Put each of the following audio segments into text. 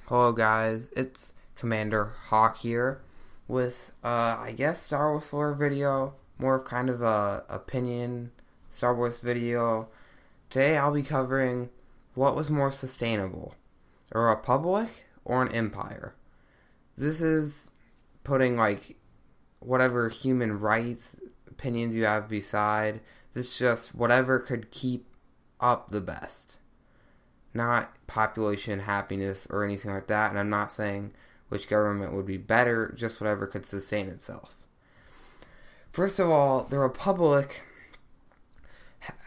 Hello guys, it's Commander Hawk here with I guess Star Wars lore video, more of kind of a opinion Star Wars video. Today I'll be covering what was more sustainable, a republic or an empire. This is putting like whatever human rights opinions you have beside. This is just whatever could keep up the best, not population happiness or anything like that. And I'm not saying which government would be better, just whatever could sustain itself. First of all, the Republic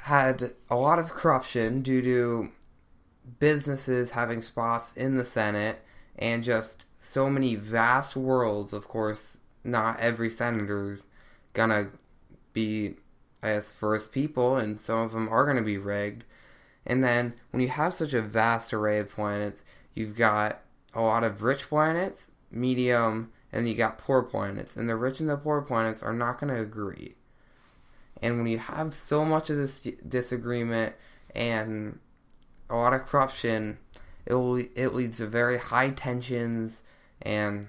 had a lot of corruption due to businesses having spots in the Senate and just so many vast worlds. Of course, not every senator's gonna be as first people, and some of them are gonna be rigged. And then, when you have such a vast array of planets, you've got a lot of rich planets, medium, and you got poor planets. And the rich and the poor planets are not going to agree. And when you have so much of this disagreement and a lot of corruption, it leads to very high tensions and,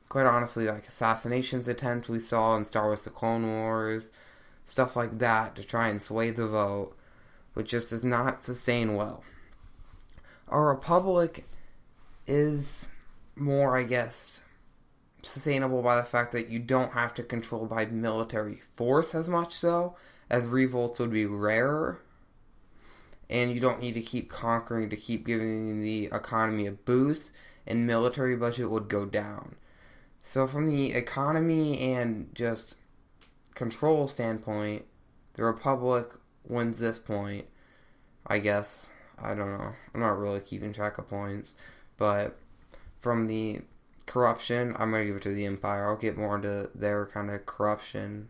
quite honestly, like assassinations attempts we saw in Star Wars The Clone Wars, stuff like that to try and sway the vote, which just does not sustain well. A republic is more, I guess, sustainable by the fact that you don't have to control by military force as much so, as revolts would be rarer, and you don't need to keep conquering to keep giving the economy a boost, and military budget would go down. So from the economy and just control standpoint, the republic wins this point, I guess. I don't know. I'm not really keeping track of points. But from the corruption, I'm going to give it to the Empire. I'll get more into their kind of corruption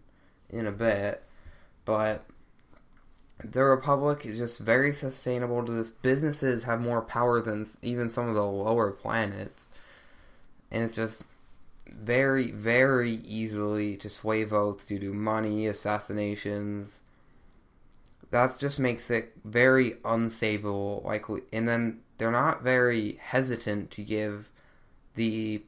in a bit. But the Republic is just very sustainable to this. Businesses have more power than even some of the lower planets. And it's just very, very easily to sway votes due to money, assassinations. That just makes it very unstable. And then they're not very hesitant to give the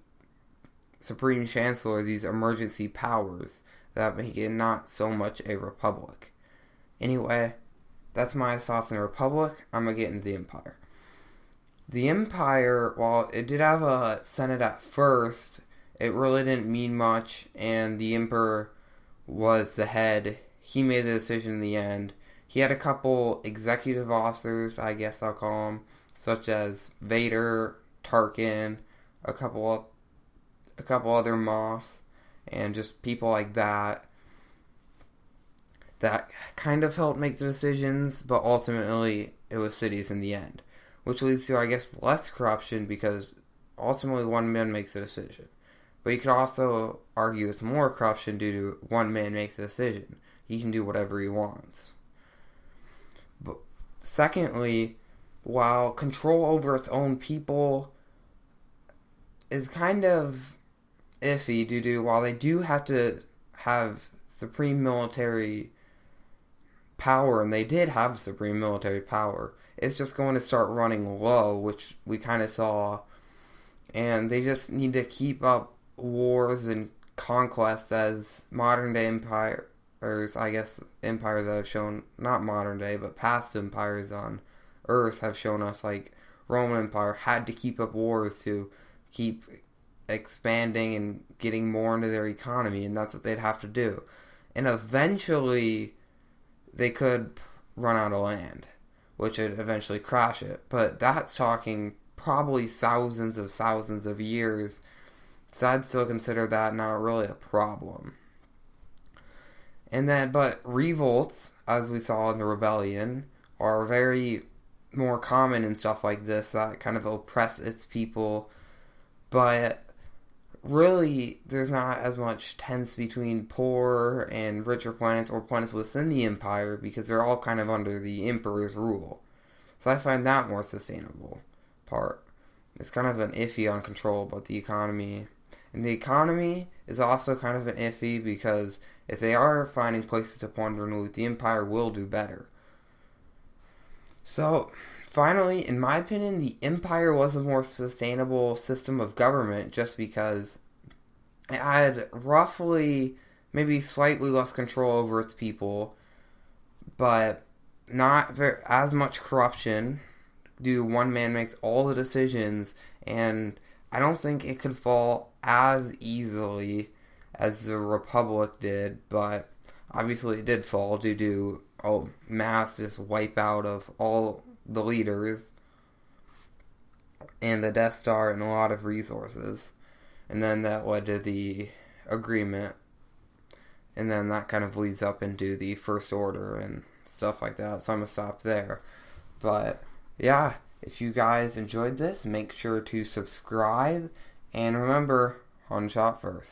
Supreme Chancellor these emergency powers that make it not so much a republic. Anyway, that's my thoughts on the Republic. I'm gonna get into the Empire. The Empire, while it did have a Senate at first, it really didn't mean much, and the Emperor was the head. He made the decision in the end. He had a couple executive officers, I guess I'll call them, such as Vader, Tarkin, a couple other Moffs, and just people like that kind of helped make the decisions, but ultimately it was Sidious in the end, which leads to, I guess, less corruption because ultimately one man makes a decision. But you could also argue it's more corruption due to one man makes a decision. He can do whatever he wants. But secondly, while control over its own people is kind of iffy due to, while they do have to have supreme military power, and they did have supreme military power, it's just going to start running low, which we kind of saw, and they just need to keep up wars and conquests as modern day empires, I guess empires that have shown, not modern day, but past empires on Earth have shown us, like Roman Empire had to keep up wars to keep expanding and getting more into their economy, and that's what they'd have to do. And eventually they could run out of land, which would eventually crash it. But that's talking probably thousands of years, so I'd still consider that not really a problem. And then, but revolts, as we saw in the rebellion, are very more common in stuff like this that kind of oppress its people. But really, there's not as much tense between poor and richer planets or planets within the Empire because they're all kind of under the Emperor's rule. So I find that more sustainable part. It's kind of an iffy on control about the economy. And the economy is also kind of an iffy because if they are finding places to plunder and loot, the Empire will do better. So, finally, in my opinion, the Empire was a more sustainable system of government just because it had roughly, maybe slightly less control over its people, but not as much corruption. One man makes all the decisions, and I don't think it could fall as easily as the Republic did, but obviously it did fall due to a mass just wipeout of all the leaders and the Death Star and a lot of resources. And then that led to the agreement. And then that kind of leads up into the First Order and stuff like that. So I'm going to stop there. But yeah, if you guys enjoyed this, make sure to subscribe. And remember, one shot first.